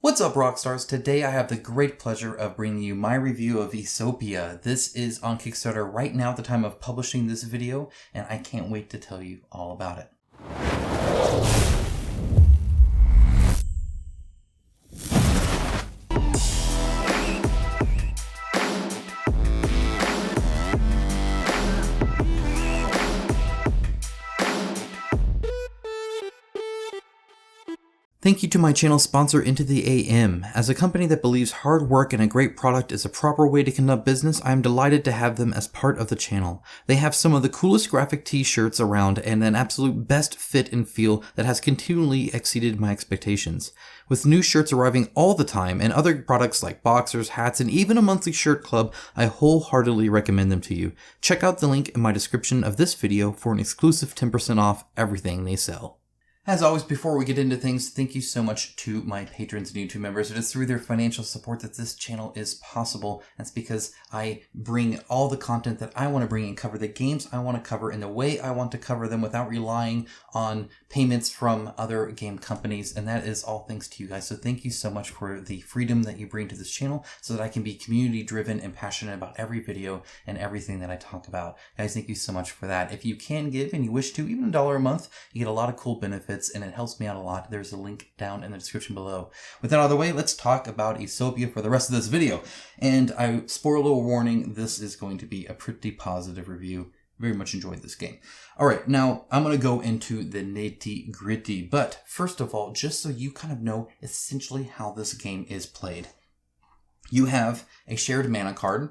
What's up, Rockstars? Today I have the great pleasure of bringing you my review of Esopya. This is on Kickstarter right now at the time of publishing this video, and I can't wait to tell you all about it. Thank you to my channel sponsor Into the AM. As a company that believes hard work and a great product is a proper way to conduct business, I am delighted to have them as part of the channel. They have some of the coolest graphic t-shirts around and an absolute best fit and feel that has continually exceeded my expectations. With new shirts arriving all the time and other products like boxers, hats, and even a monthly shirt club, I wholeheartedly recommend them to you. Check out the link in my description of this video for an exclusive 10% off everything they sell. As always, before we get into things, thank you so much to my patrons and YouTube members. It is through their financial support that this channel is possible. That's because I bring all the content that I want to bring and cover the games I want to cover in the way I want to cover them without relying on payments from other game companies. And that is all thanks to you guys. So thank you so much for the freedom that you bring to this channel so that I can be community driven and passionate about every video and everything that I talk about. Guys, thank you so much for that. If you can give and you wish to, even $1 a month, you get a lot of cool benefits and it helps me out a lot. There's a link down in the description below. With that out of the way, let's talk about Esopya for the rest of this video. And I spoiler warning, this is going to be a pretty positive review. Very much enjoyed this game. All right, now I'm going to go into the nitty gritty. But first of all, just so you kind of know essentially how this game is played. You have a shared mana card,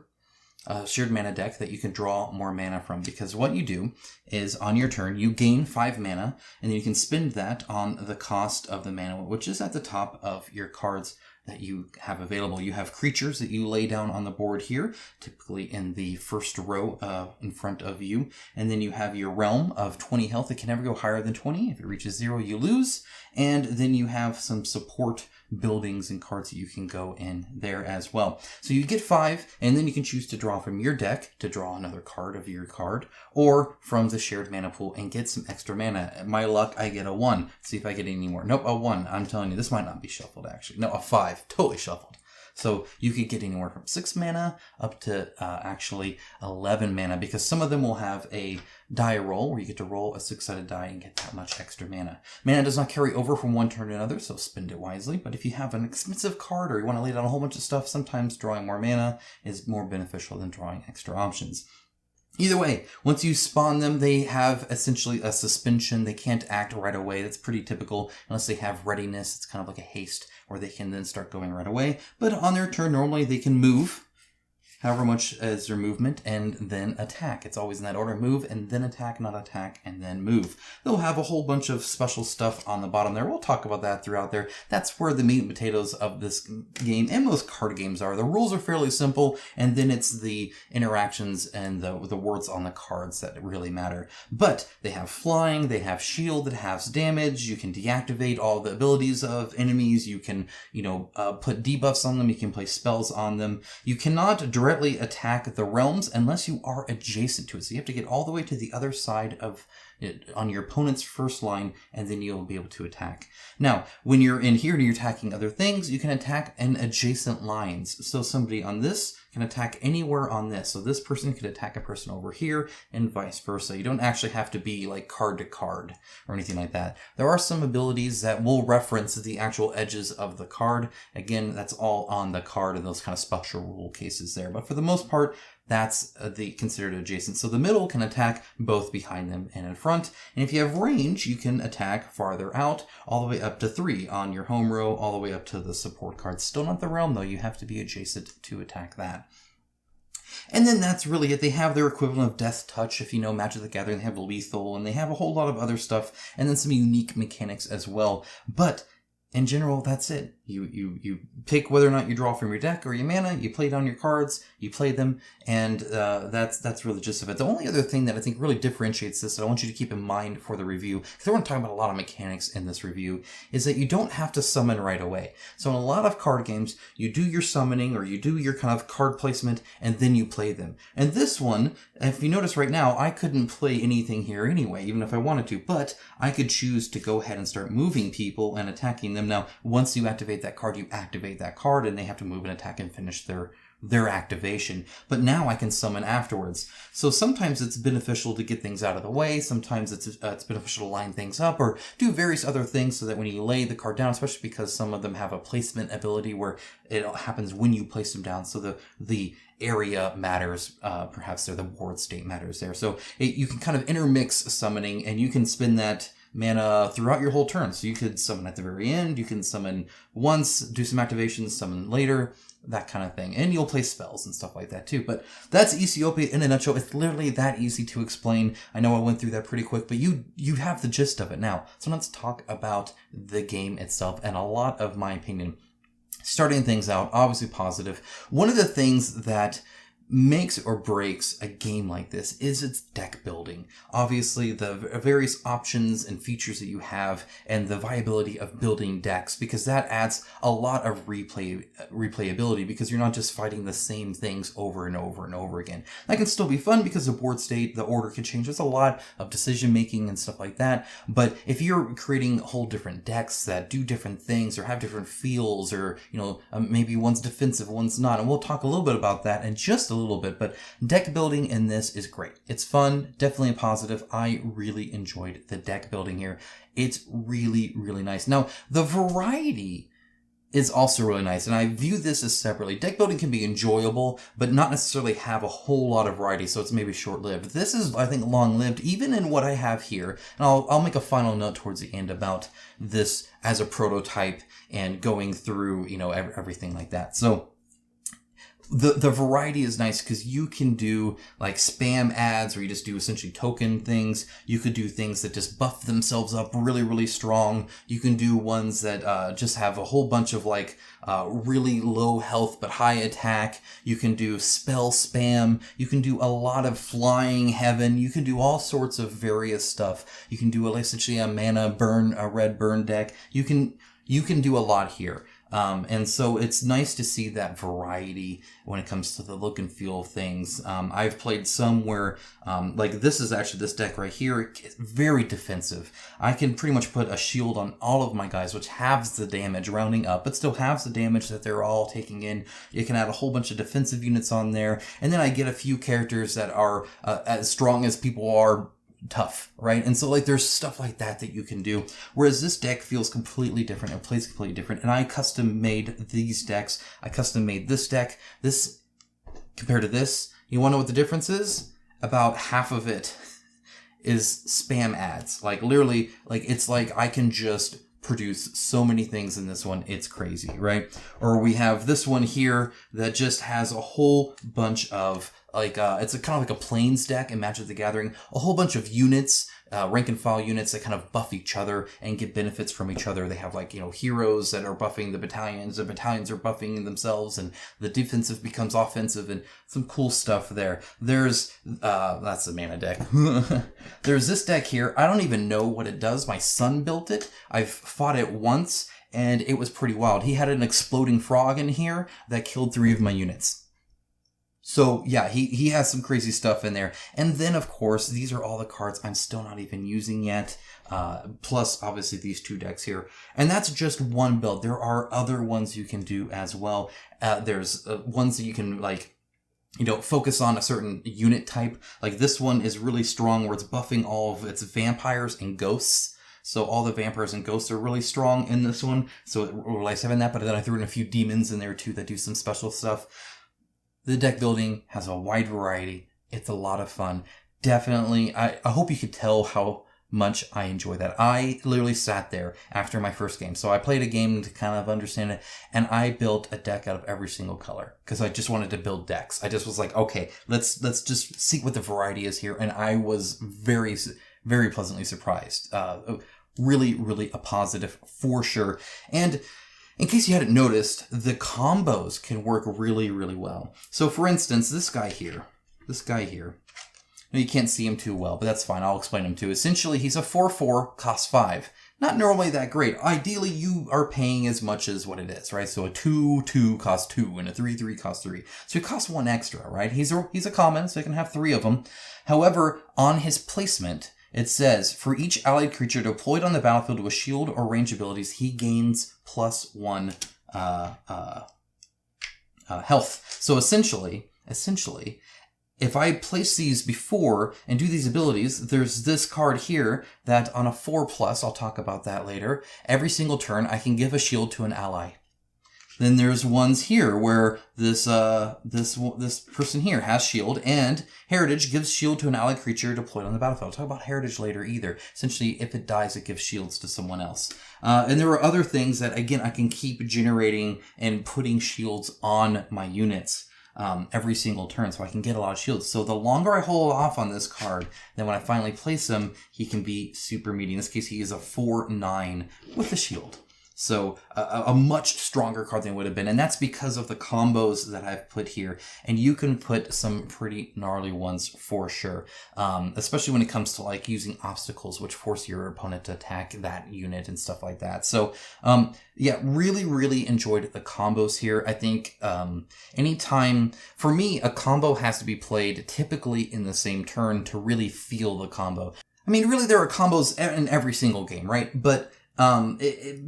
a shared mana deck that you can draw more mana from, because what you do is on your turn you gain 5 mana and then you can spend that on the cost of the mana, which is at the top of your cards that you have available. You have creatures that you lay down on the board here, typically in the first row in front of you, and then you have your realm of 20 health. It can never go higher than 20. If it reaches 0, you lose. And then you have some support buildings and cards that you can go in there as well. So you get 5, and then you can choose to draw from your deck to draw another card of your card, or from the shared mana pool and get some extra mana. My luck, I get a 1. See if I get any more. Nope, a 1. I'm telling you, this might not be shuffled actually. No, a 5. Totally shuffled. So you could get anywhere from 6 mana up to actually 11 mana, because some of them will have a die roll where you get to roll a 6-sided die and get that much extra mana. Mana does not carry over from one turn to another, so spend it wisely. But if you have an expensive card or you want to lay down a whole bunch of stuff, sometimes drawing more mana is more beneficial than drawing extra options. Either way, once you spawn them, they have essentially a suspension. They can't act right away. That's pretty typical unless they have readiness. It's kind of like a haste where they can then start going right away. But on their turn, normally they can move however much as their movement and then attack. It's always in that order. Move and then attack, not attack and then move. They'll have a whole bunch of special stuff on the bottom there. We'll talk about that throughout there. That's where the meat and potatoes of this game and most card games are. The rules are fairly simple, and then it's the interactions and the words on the cards that really matter. But they have flying, they have shield that has damage. You can deactivate all the abilities of enemies. You can, put debuffs on them. You can place spells on them. You cannot directly attack the realms unless you are adjacent to it. So you have to get all the way to the other side of it on your opponent's first line, and then you'll be able to attack. Now, when you're in here and you're attacking other things, you can attack in adjacent lines. So somebody on this can attack anywhere on this. So this person could attack a person over here and vice versa. You don't actually have to be like card to card or anything like that. There are some abilities that will reference the actual edges of the card. Again, that's all on the card and those kind of special rule cases there. But for the most part, that's the considered adjacent. So the middle can attack both behind them and in front. And if you have range, you can attack farther out, all the way up to 3 on your home row, all the way up to the support card. Still not the realm though. You have to be adjacent to attack that. And then that's really it. They have their equivalent of Death Touch. If you know Magic the Gathering, they have Lethal, and they have a whole lot of other stuff, and then some unique mechanics as well. But in general, that's it. You pick whether or not you draw from your deck or your mana, you play down your cards, you play them, and that's really the gist of it. The only other thing that I think really differentiates this that I want you to keep in mind for the review, because I want to talk about a lot of mechanics in this review, is that you don't have to summon right away. So in a lot of card games, you do your summoning or you do your kind of card placement and then you play them. And this one, if you notice right now, I couldn't play anything here anyway, even if I wanted to, but I could choose to go ahead and start moving people and attacking them. Now, once you activate activate that card, you activate that card, and they have to move an attack and finish their activation. But now I can summon afterwards. So sometimes it's beneficial to get things out of the way. Sometimes it's beneficial to line things up or do various other things so that when you lay the card down, especially because some of them have a placement ability where it happens when you place them down. So the area matters, perhaps the board state matters there. So you can kind of intermix summoning, and you can spend that mana throughout your whole turn. So you could summon at the very end, you can summon once, do some activations, summon later, that kind of thing. And you'll play spells and stuff like that too. But that's Esopya in a nutshell. It's literally that easy to explain. I know I went through that pretty quick, but you have the gist of it now. So let's talk about the game itself and a lot of my opinion. Starting things out, obviously positive. One of the things that makes or breaks a game like this is its deck building. Obviously, the various options and features that you have and the viability of building decks, because that adds a lot of replayability, because you're not just fighting the same things over and over and over again. That can still be fun because the board state, the order can change. There's a lot of decision making and stuff like that. But if you're creating whole different decks that do different things or have different feels, or maybe one's defensive, one's not, and we'll talk a little bit about that in just a little bit, but deck building in this is great. It's fun, definitely a positive. I really enjoyed the deck building here. It's really, really nice. Now, the variety is also really nice, and I view this as separately. Deck building can be enjoyable, but not necessarily have a whole lot of variety, so it's maybe short-lived. This is, I think, long-lived, even in what I have here. And I'll make a final note towards the end about this as a prototype and going through, everything like that. So the variety is nice because you can do like spam ads where you just do essentially token things. You could do things that just buff themselves up really, really strong. You can do ones that just have a whole bunch of really low health but high attack. You can do spell spam. You can do a lot of flying heaven. You can do all sorts of various stuff. You can do essentially a mana burn, a red burn deck. You can do a lot here. And so it's nice to see that variety when it comes to the look and feel of things. I've played some where, this is actually this deck right here, it's very defensive. I can pretty much put a shield on all of my guys, which halves the damage, rounding up, but still halves the damage that they're all taking in. You can add a whole bunch of defensive units on there, and then I get a few characters that are as strong as people are tough, right? And so there's stuff like that you can do, whereas this deck feels completely different and plays completely different. And I custom made these decks. I custom made this deck. This compared to this, you want to know what the difference is? About half of it is spam ads. Literally, it's like I can just produce so many things in this one. It's crazy, right? Or we have this one here that just has a whole bunch of it's kind of like a Plains deck in Magic the Gathering, a whole bunch of units, rank and file units that kind of buff each other and get benefits from each other. They have heroes that are buffing the battalions are buffing themselves, and the defensive becomes offensive, and some cool stuff there. There's, that's the mana deck. There's this deck here. I don't even know what it does. My son built it. I've fought it once, and it was pretty wild. He had an exploding frog in here that killed 3 of my units. So yeah, he has some crazy stuff in there. And then of course, these are all the cards I'm still not even using yet. Plus obviously these 2 decks here. And that's just one build. There are other ones you can do as well. There's ones that you can focus on a certain unit type. This one is really strong where it's buffing all of its vampires and ghosts. So all the vampires and ghosts are really strong in this one. So it relies having that, but then I threw in a few demons in there too that do some special stuff. The deck building has a wide variety. It's a lot of fun. Definitely, I hope you could tell how much I enjoy that. I literally sat there after my first game. So I played a game to kind of understand it, and I built a deck out of every single color because I just wanted to build decks. I just was like, okay, let's just see what the variety is here. And I was very, very pleasantly surprised. Really, really a positive for sure. And in case you hadn't noticed, the combos can work really, really well. So for instance, this guy here, now you can't see him too well, but that's fine. I'll explain him too. Essentially, he's a 4/4, costs 5. Not normally that great. Ideally, you are paying as much as what it is, right? So a 2/2 costs 2, and a 3/3 costs 3. So he costs 1 extra, right? He's a common, so you can have 3 of them. However, on his placement, It says, for each allied creature deployed on the battlefield with shield or range abilities, he gains +1 health. So essentially, if I place these before and do these abilities, there's this card here that on a 4+, I'll talk about that later, every single turn I can give a shield to an ally. Then there's ones here where this person here has shield, and Heritage gives shield to an allied creature deployed on the battlefield. I'll talk about Heritage later either. Essentially, if it dies, it gives shields to someone else. And there are other things that, again, I can keep generating and putting shields on my units every single turn, so I can get a lot of shields. So the longer I hold off on this card, then when I finally place him, he can be super meaty. In this case, he is a 4/9 with a shield. So a much stronger card than it would have been. And that's because of the combos that I've put here. And you can put some pretty gnarly ones for sure. Especially when it comes to like using obstacles, which force your opponent to attack that unit and stuff like that. So yeah, really, really enjoyed the combos here. I think anytime, for me, a combo has to be played typically in the same turn to really feel the combo. I mean, really, there are combos in every single game, right? But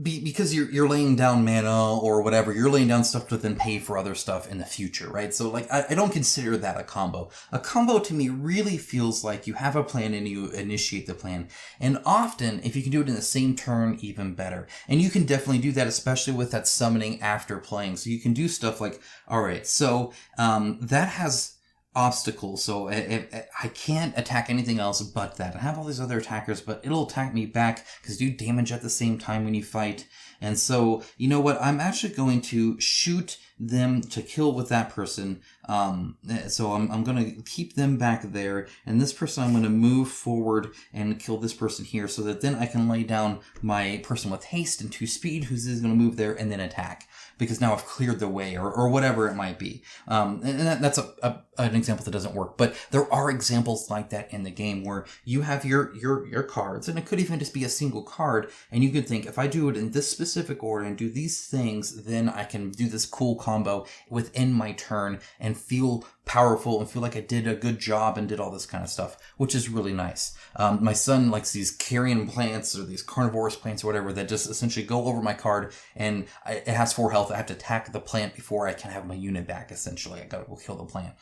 because you're laying down mana or whatever, you're laying down stuff to then pay for other stuff in the future, right? So like, I don't consider that a combo. A combo to me really feels like you have a plan and you initiate the plan. And often, if you can do it in the same turn, even better. And you can definitely do that, especially with that summoning after playing. So you can do stuff like, all right, so that has obstacles, so I can't attack anything else but that. I have all these other attackers, but it'll attack me back because do damage at the same time when you fight. And so, you know what? I'm actually going to shoot them to kill with that person. So I'm going to keep them back there. And this person, I'm going to move forward and kill this person here so that then I can lay down my person with haste and 2 speed who's going to move there and then attack. Because now I've cleared the way, or whatever it might be. And that's an example that doesn't work. But there are examples like that in the game where you have your cards, and it could even just be a single card, and you could think, if I do it in this specific order and do these things, then I can do this cool combo within my turn and feel powerful and feel like I did a good job and did all this kind of stuff, which is really nice. My son likes these carrion plants or these carnivorous plants or whatever that just essentially go over my card, and it has 4 health. I have to attack the plant before I can have my unit back, essentially. I gotta go kill the plant.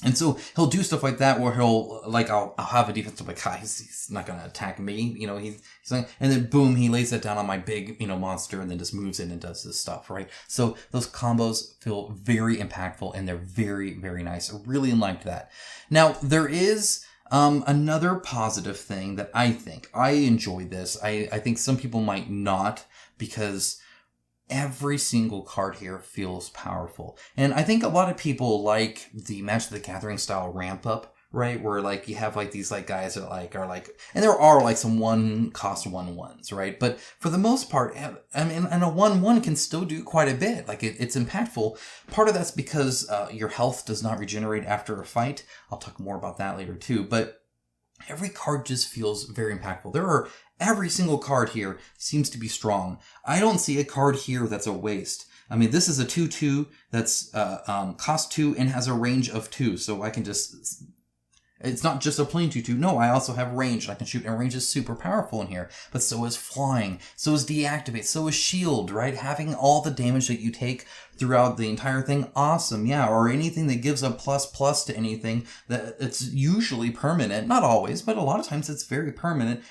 And so he'll do stuff like that where he'll, like, I'll have a defense like, he's not gonna attack me, you know, he's like, and then boom, he lays that down on my big, you know, monster and then just moves in and does this stuff, right? So those combos feel very impactful and they're very, very nice. I really liked that. Now, there is another positive thing that I think. I enjoy this. I think some people might not, because every single card here feels powerful. And I think a lot of people like the Magic the Gathering style ramp up, right? Where like you have like these like guys that like are like, and there are like some 1-cost 1/1s, right? But for the most part, I mean, and a 1/1 can still do quite a bit. Like it's impactful. Part of that's because your health does not regenerate after a fight. I'll talk more about that later too. But every card just feels very impactful. Every single card here seems to be strong. I don't see a card here that's a waste. I mean, this is a 2/2 that's cost 2 and has a range of 2. So I can just... It's not just a plain 2/2. No, I also have range. I can shoot, and range is super powerful in here. But so is flying. So is deactivate. So is shield, right? Having all the damage that you take throughout the entire thing, awesome, yeah. Or anything that gives a ++ to anything, that it's usually permanent. Not always, but a lot of times it's very permanent.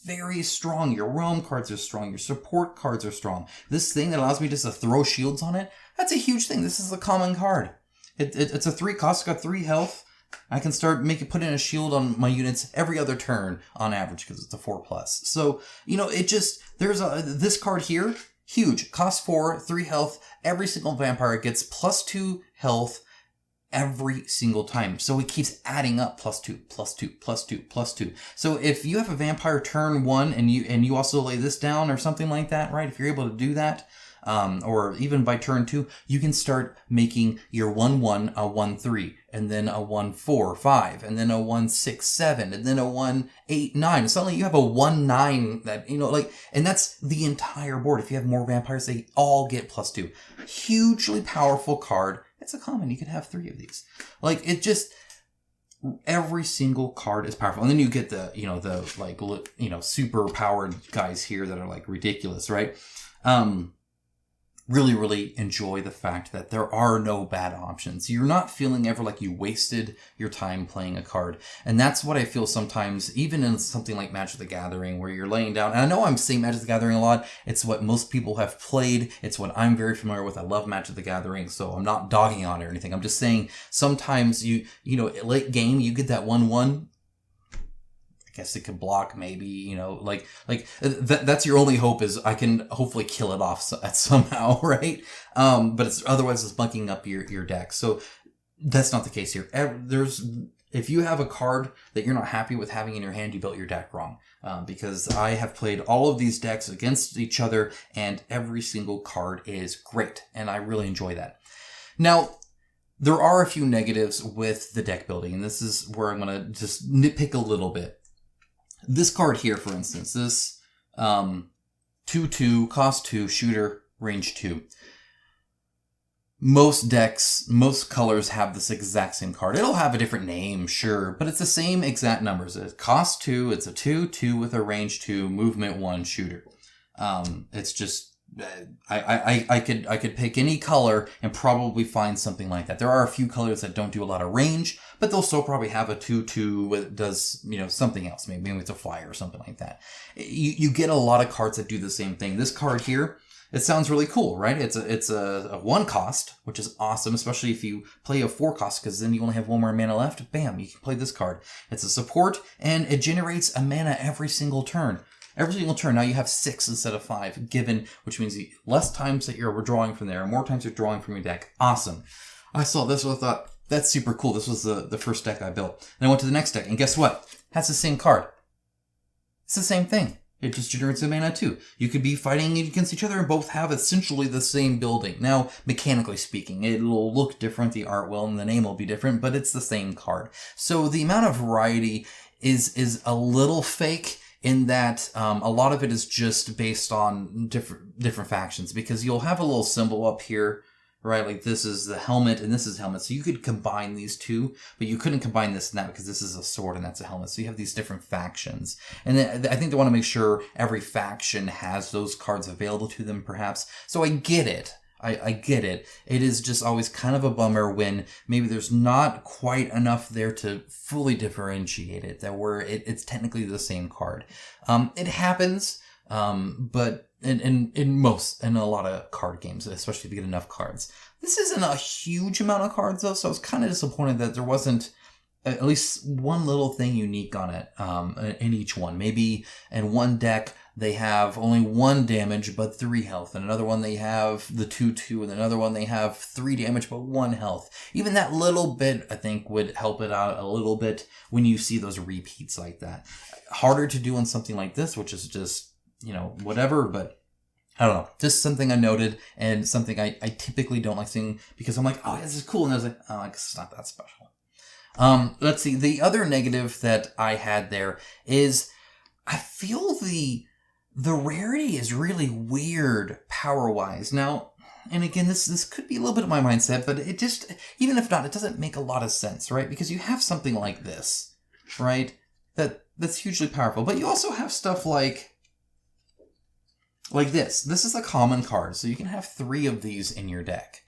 Very strong. Your realm cards are strong. Your support cards are strong. This thing that allows me just to throw shields on it, that's a huge thing. This is a common card. It's a 3 cost, got 3 health. I can start putting a shield on my units every other turn on average because it's a 4+. So, you know, this card here, huge. Cost 4, 3 health. Every single vampire gets +2 health every single time. So it keeps adding up, +2, +2, +2, +2. So if you have a vampire turn 1 and you also lay this down or something like that, right? If you're able to do that, or even by turn 2, you can start making your 1/1 a 1/3, and then a 1/4/5, and then a 1/6/7, and then a 1/8/9. Suddenly you have a 1/9 that, you know, like, and that's the entire board. If you have more vampires, they all get +2. Hugely powerful card. It's a common. You could have 3 of these. Like, it just... every single card is powerful. And then you get the, super powered guys here that are like ridiculous, right? Really, really enjoy the fact that there are no bad options. You're not feeling ever like you wasted your time playing a card. And that's what I feel sometimes, even in something like Magic the Gathering, where you're laying down, and I know I'm saying Magic the Gathering a lot. It's what most people have played. It's what I'm very familiar with. I love Magic the Gathering, so I'm not dogging on it or anything. I'm just saying sometimes late game, you get that 1/1. I guess it could block maybe, that's your only hope is I can hopefully kill it off somehow, right? But otherwise it's bunking up your deck. So that's not the case here. If you have a card that you're not happy with having in your hand, you built your deck wrong. Because I have played all of these decks against each other and every single card is great. And I really enjoy that. Now, there are a few negatives with the deck building, and this is where I'm going to just nitpick a little bit. This card here, for instance, this 2/2, cost 2, shooter, range 2. Most decks, most colors have this exact same card. It'll have a different name, sure, but it's the same exact numbers. It costs 2, it's a 2/2 with a range 2, movement 1, shooter. It's just... I could pick any color and probably find something like that. There are a few colors that don't do a lot of range, but they'll still probably have a 2/2 that does, something else. Maybe it's a flyer or something like that. You get a lot of cards that do the same thing. This card here, it sounds really cool, right? It's a 1 cost, which is awesome, especially if you play a 4 cost, because then you only have 1 more mana left. Bam, you can play this card. It's a support, and it generates a mana every single turn. Every single turn, now you have 6 instead of 5 given, which means the less times that you're withdrawing from there, more times you're drawing from your deck. Awesome. I saw this and I thought, that's super cool. This was the first deck I built. Then I went to the next deck, and guess what? It has the same card. It's the same thing. It just generates a mana too. You could be fighting against each other and both have essentially the same building. Now, mechanically speaking, it'll look different, the art will, and the name will be different, but it's the same card. So the amount of variety is a little fake, in that a lot of it is just based on different factions, because you'll have a little symbol up here, right? Like this is the helmet and this is helmet. So you could combine these two, but you couldn't combine this and that because this is a sword and that's a helmet. So you have these different factions. And then I think they want to make sure every faction has those cards available to them, perhaps. So I get it. I get it. It is just always kind of a bummer when maybe there's not quite enough there to fully differentiate it, that it's technically the same card. It happens, but in a lot of card games, especially if you get enough cards. This isn't a huge amount of cards though, so I was kind of disappointed that there wasn't at least one little thing unique on it, in each one. Maybe in one deck, they have only 1 damage, but 3 health. And another one, they have the 2/2. And another one, they have 3 damage, but 1 health. Even that little bit, I think, would help it out a little bit when you see those repeats like that. Harder to do on something like this, which is just, whatever, but I don't know. Just something I noted and something I typically don't like seeing because I'm like, oh, this is cool. And I was like, oh, I guess it's not that special. Let's see. The other negative that I had there is I feel the rarity is really weird power-wise. Now, and again, this could be a little bit of my mindset, but it just, even if not, it doesn't make a lot of sense, right? Because you have something like this, right? That's hugely powerful. But you also have stuff like this. This is a common card, so you can have 3 of these in your deck.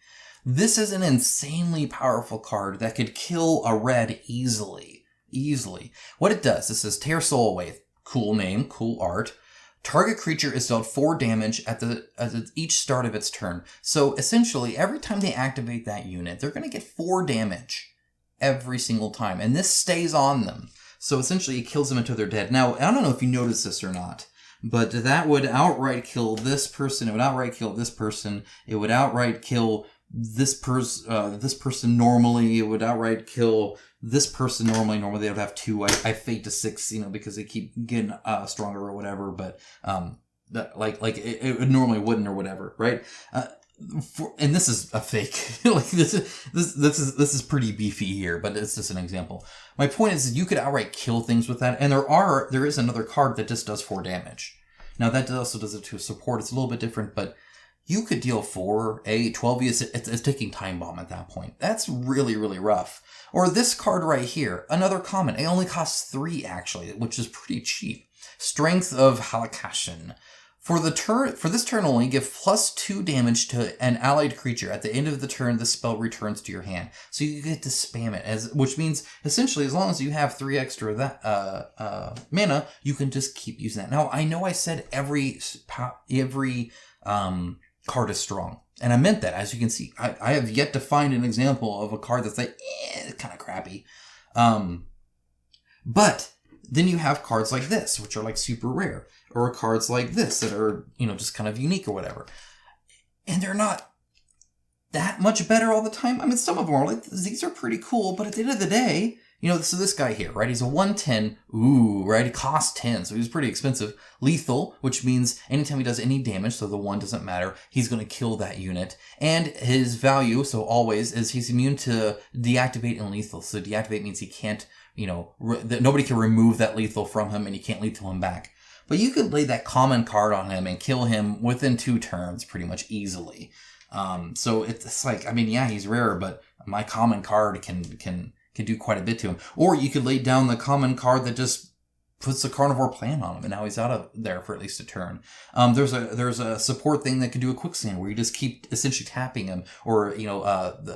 This is an insanely powerful card that could kill a red easily. What it does, it says Tear Soul Away. Cool name, cool art. Target creature is dealt 4 damage at each start of its turn. So essentially, every time they activate that unit, they're going to get 4 damage every single time. And this stays on them. So essentially, it kills them until they're dead. Now, I don't know if you noticed this or not, but that would outright kill this person. It would outright kill this person. It would outright kill this person normally. It would outright kill this person normally. Normally they would have 2. I fade to 6, because they keep getting stronger or whatever. But it normally wouldn't or whatever, right? And this is a fake. This is pretty beefy here, but it's just an example. My point is that you could outright kill things with that, and there is another card that just does 4 damage. Now that also does it to support. It's a little bit different, but you could deal 4, 8, 12. It's ticking time bomb at that point. That's really, really rough. Or this card right here, another common. It only costs 3 actually, which is pretty cheap. Strength of Halakashin. For this turn only, give +2 damage to an allied creature. At the end of the turn, the spell returns to your hand. So you get to spam it, which means essentially as long as you have 3 extra of that mana, you can just keep using that. Now I know I said every card is strong, and I meant that. As you can see, I have yet to find an example of a card that's like kind of crappy. But then you have cards like this, which are like super rare, or cards like this that are, just kind of unique or whatever. And they're not that much better all the time. I mean, some of them are like, these are pretty cool, but at the end of the day, so this guy here, right? He's a 1/10. Ooh, right? He costs 10, so he's pretty expensive. Lethal, which means anytime he does any damage, so the 1 doesn't matter, he's going to kill that unit. And his value, so always, is he's immune to deactivate and lethal. So deactivate means he can't, that nobody can remove that lethal from him, and you can't lethal him back. But you could lay that common card on him and kill him within 2 turns pretty much easily. So it's like, yeah, he's rare, but my common card can do quite a bit to him. Or you could lay down the common card that just puts the carnivore plant on him, and now he's out of there for at least a turn. There's a support thing that can do a quicksand where you just keep essentially tapping him, or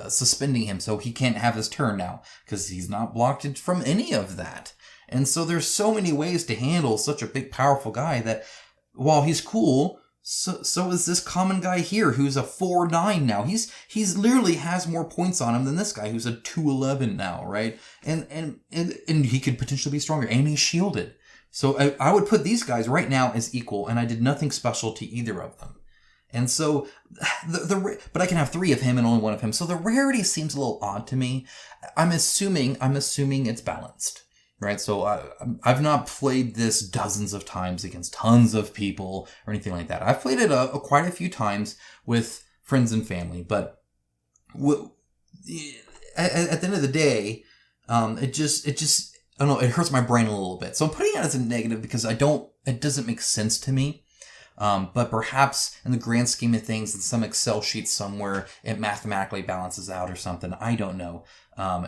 suspending him so he can't have his turn now because he's not blocked from any of that. And so there's so many ways to handle such a big, powerful guy that while he's cool, so is this common guy here who's a 4/9 now. He's literally has more points on him than this guy who's a 2/11 now, right? And he could potentially be stronger, and he's shielded. So I would put these guys right now as equal, and I did nothing special to either of them. And so but I can have 3 of him and only 1 of him. So the rarity seems a little odd to me. I'm assuming it's balanced. Right, so I've not played this dozens of times against tons of people or anything like that. I've played it quite a few times with friends and family, but at the end of the day, it just I don't know, it hurts my brain a little bit. So I'm putting it as a negative because it doesn't make sense to me. But perhaps in the grand scheme of things, in some Excel sheet somewhere, it mathematically balances out or something. I don't know.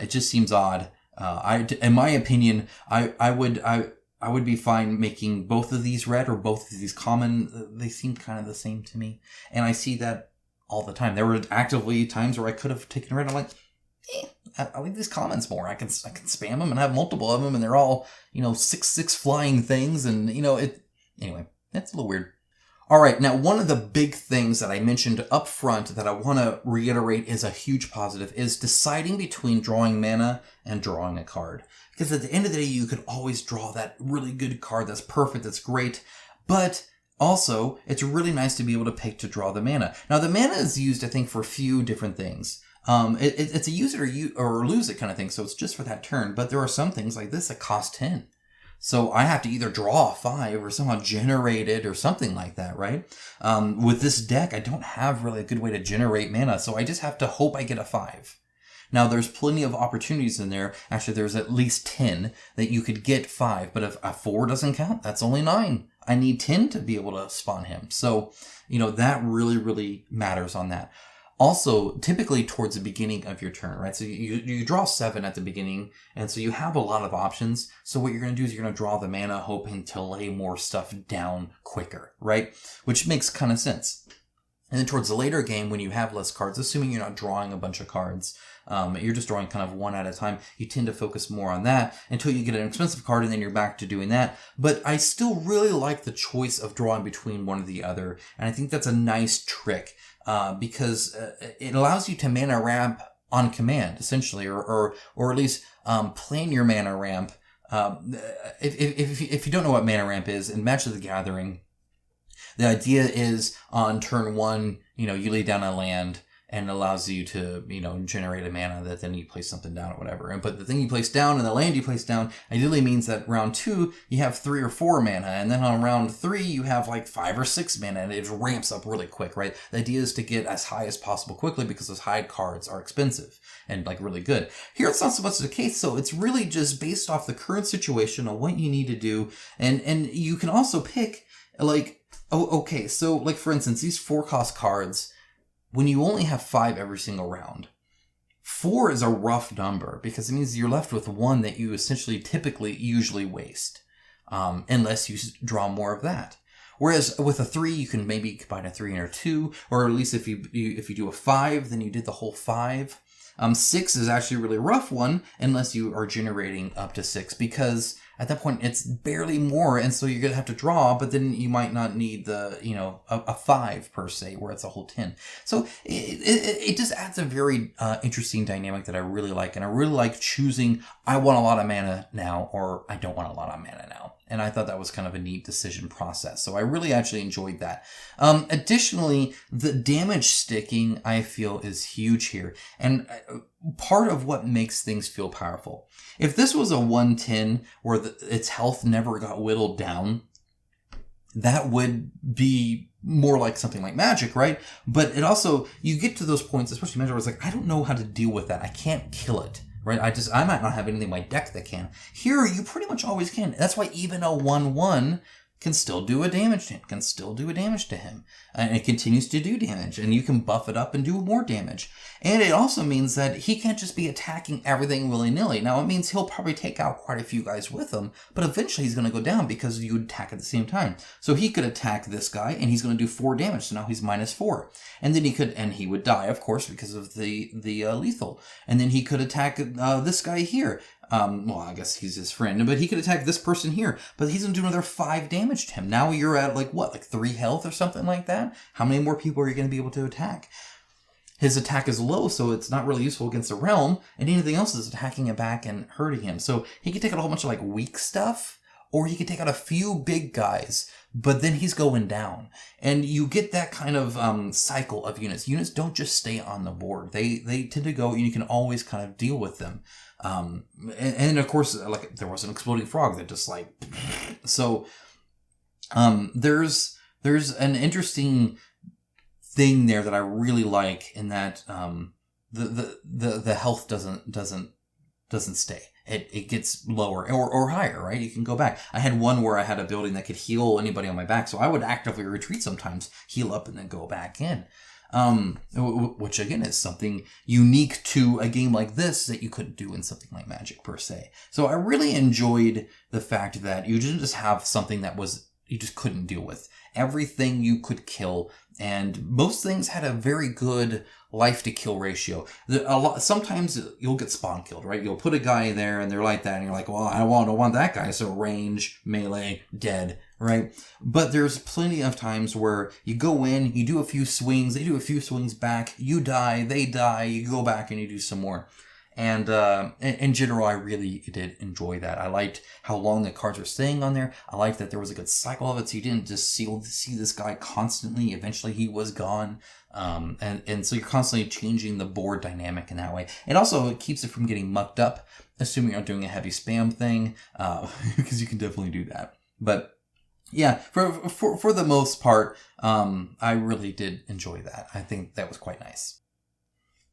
It just seems odd. In my opinion, I would be fine making both of these red or both of these common. They seem kind of the same to me. And I see that all the time. There were actively times where I could have taken red. I'm like, I like these commons more. I can spam them and have multiple of them, and they're all, 6/6 flying things. And, anyway, that's a little weird. All right, now one of the big things that I mentioned up front that I want to reiterate is a huge positive is deciding between drawing mana and drawing a card. Because at the end of the day, you could always draw that really good card that's perfect, that's great, but also it's really nice to be able to pick to draw the mana. Now the mana is used, I think, for a few different things. It's a use it or lose it kind of thing, so it's just for that turn, but there are some things like this that cost 10. So I have to either draw a 5 or somehow generate it or something like that, right? With this deck, I don't have really a good way to generate mana, so I just have to hope I get a 5. Now, there's plenty of opportunities in there. Actually, there's at least 10 that you could get 5, but if a 4 doesn't count, that's only 9. I need 10 to be able to spawn him. So, that really, really matters on that. Also, typically towards the beginning of your turn, right? So you draw 7 at the beginning, and so you have a lot of options. So what you're going to do is you're going to draw the mana, hoping to lay more stuff down quicker, right? Which makes kind of sense. And then towards the later game, when you have less cards, assuming you're not drawing a bunch of cards, you're just drawing kind of one at a time, you tend to focus more on that until you get an expensive card, and then you're back to doing that. But I still really like the choice of drawing between one or the other, and I think that's a nice trick. Because it allows you to mana ramp on command, essentially, or at least plan your mana ramp. If you don't know what mana ramp is, in Magic the Gathering, the idea is on turn 1, you lay down a land, and it allows you to, generate a mana that then you place something down or whatever. But the thing you place down and the land you place down ideally means that round 2, you have 3 or 4 mana. And then on round 3, you have like 5 or 6 mana, and it ramps up really quick, right? The idea is to get as high as possible quickly because those high cards are expensive and like really good. Here, it's not so much the case. So it's really just based off the current situation on what you need to do. And you can also pick like Oh, okay. So, like, for instance, these 4-cost cards, when you only have 5 every single round, 4 is a rough number because it means you're left with 1 that you essentially usually waste, unless you draw more of that. Whereas with a 3, you can maybe combine a 3 and a 2, or at least if you do a 5, then you did the whole 5. 6 is actually a really rough one unless you are generating up to 6, because at that point it's barely more, and so you're gonna have to draw, but then you might not need the a 5 per se, where it's a whole 10. So it just adds a very interesting dynamic that I really like, and I really like choosing I want a lot of mana now, or I don't want a lot of mana now. And I thought that was kind of a neat decision process. So I really actually enjoyed that. Additionally, the damage sticking, I feel, is huge here. And part of what makes things feel powerful. If this was a 110 where its health never got whittled down, that would be more like something like Magic, right? But it also, you get to those points, especially Magic, where it's like, I don't know how to deal with that. I can't kill it. Right? I might not have anything in my deck that can. Here, you pretty much always can. That's why even a 1/1 can still do a damage to him. And it continues to do damage. And you can buff it up and do more damage. And it also means that he can't just be attacking everything willy-nilly. Now, it means he'll probably take out quite a few guys with him, but eventually he's going to go down because you attack at the same time. So he could attack this guy, and he's going to do 4 damage, so now he's -4. And then he would die, of course, because of the lethal. And then he could attack this guy here. Well, I guess he's his friend, but he could attack this person here, but he's going to do another 5 damage to him. Now you're at, like 3 health or something like that? How many more people are you going to be able to attack? His attack is low, so it's not really useful against a realm, and anything else is attacking it back and hurting him. So he could take out a whole bunch of, weak stuff, or he could take out a few big guys, but then he's going down. And you get that kind of cycle of units. Units don't just stay on the board. They tend to go, and you can always kind of deal with them. And of course, there was an exploding frog that just so there's an interesting thing there that I really like, in that the health doesn't stay. It gets lower or higher, right? You can go back. I had one where I had a building that could heal anybody on my back, so I would actively retreat sometimes, heal up, and then go back in. Which again is something unique to a game like this that you couldn't do in something like Magic per se. So I really enjoyed the fact that you didn't just have something that you just couldn't deal with. Everything you could kill, and most things had a very good life to kill ratio. Sometimes you'll get spawn killed, right? You'll put a guy there and they're like that, and you're like, well, I don't want that guy, so range, melee, dead, right? But there's plenty of times where you go in, you do a few swings, they do a few swings back, you die, they die, you go back and you do some more. And in general, I really did enjoy that. I liked how long the cards were staying on there. I liked that there was a good cycle of it, so you didn't just see this guy constantly. Eventually, he was gone. And so you're constantly changing the board dynamic in that way. It also keeps it from getting mucked up, assuming you're not doing a heavy spam thing, because you can definitely do that. But yeah, for the most part, I really did enjoy that. I think that was quite nice.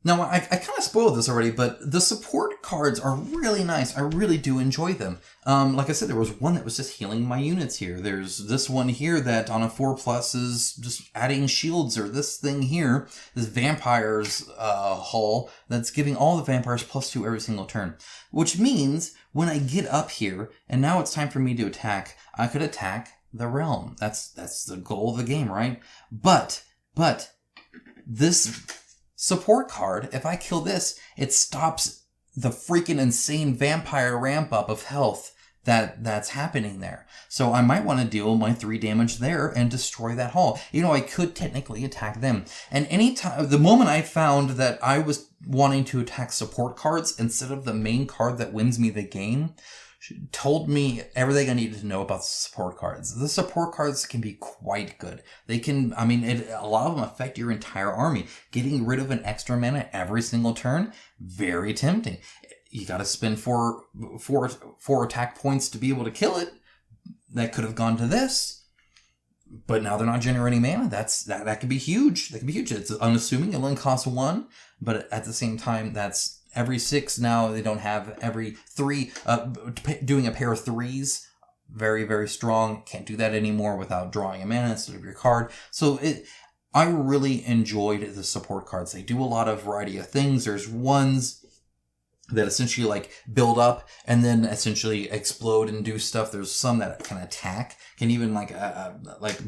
Now, I kind of spoiled this already, but the support cards are really nice. I really do enjoy them. Like I said, there was one that was just healing my units here. There's this one here that on a 4+ is just adding shields, or this thing here, this vampire's hull that's giving all the vampires +2 every single turn. Which means when I get up here, and now it's time for me to attack, I could attack the realm. That's the goal of the game, right? But this support card, if I kill this, it stops the freaking insane vampire ramp up of health that's happening there. So I might want to deal my 3 damage there and destroy that hull. I could technically attack them. And the moment I found that I was wanting to attack support cards instead of the main card that wins me the game, told me everything I needed to know about the support cards. The support cards can be quite good. They can, a lot of them affect your entire army. Getting rid of an extra mana every single turn, very tempting. You gotta spend four attack points to be able to kill it. That could have gone to this, but now they're not generating mana. That could be huge. That could be huge. It's unassuming. It only costs 1, but at the same time, that's every 6 now. They don't have every 3, doing a pair of 3s very, very strong. Can't do that anymore without drawing a mana instead of your card. So I really enjoyed the support cards. They do a lot of variety of things. There's ones that essentially like build up and then essentially explode and do stuff. There's some that can attack, can even like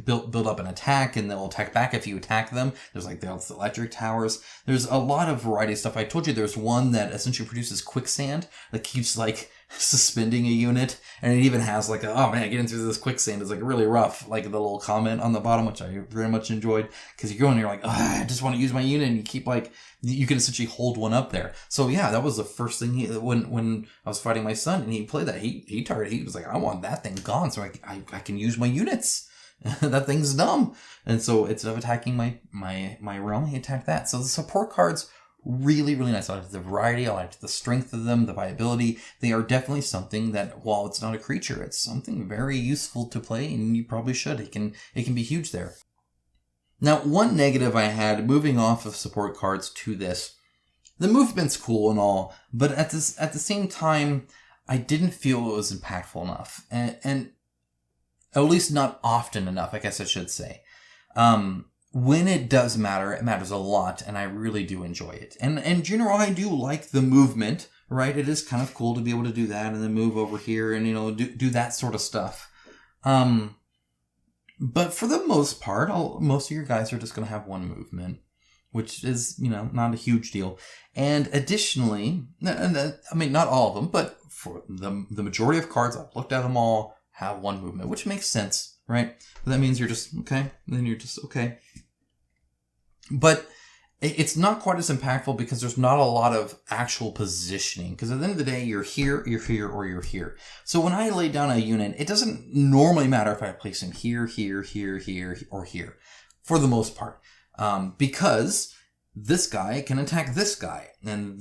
build up an attack, and they'll attack back if you attack them. There's like the electric towers. There's a lot of variety of stuff. I told you there's one that essentially produces quicksand that keeps like suspending a unit, and it even has like oh man, getting through this quicksand is like really rough, like the little comment on the bottom, which I very much enjoyed, because you go and you're like, oh, I just want to use my unit, and you keep like, you can essentially hold one up there. So yeah, that was the first thing when I was fighting my son and he played that, he was like, I want that thing gone so I can use my units. That thing's dumb. And so instead of attacking my realm, he attacked that. So the support cards, really, really nice. I liked the variety. I liked the strength of them, the viability. They are definitely something that, while it's not a creature, it's something very useful to play, and you probably should. It can be huge there. Now, one negative I had, moving off of support cards to this, the movement's cool and all, but at the same time, I didn't feel it was impactful enough, and at least not often enough, I guess I should say. When it does matter, it matters a lot, and I really do enjoy it. And in general, I do like the movement, right? It is kind of cool to be able to do that and then move over here and, do that sort of stuff. But for the most part, most of your guys are just going to have one movement, which is, not a huge deal. And additionally, I mean, not all of them, but for the majority of cards, I've looked at them all, have one movement, which makes sense, right? But that means you're just, okay, then you're just, okay. But it's not quite as impactful because there's not a lot of actual positioning. Because at the end of the day, you're here, or you're here. So when I lay down a unit, it doesn't normally matter if I place him here, here, or here, for the most part. Because this guy can attack this guy. And,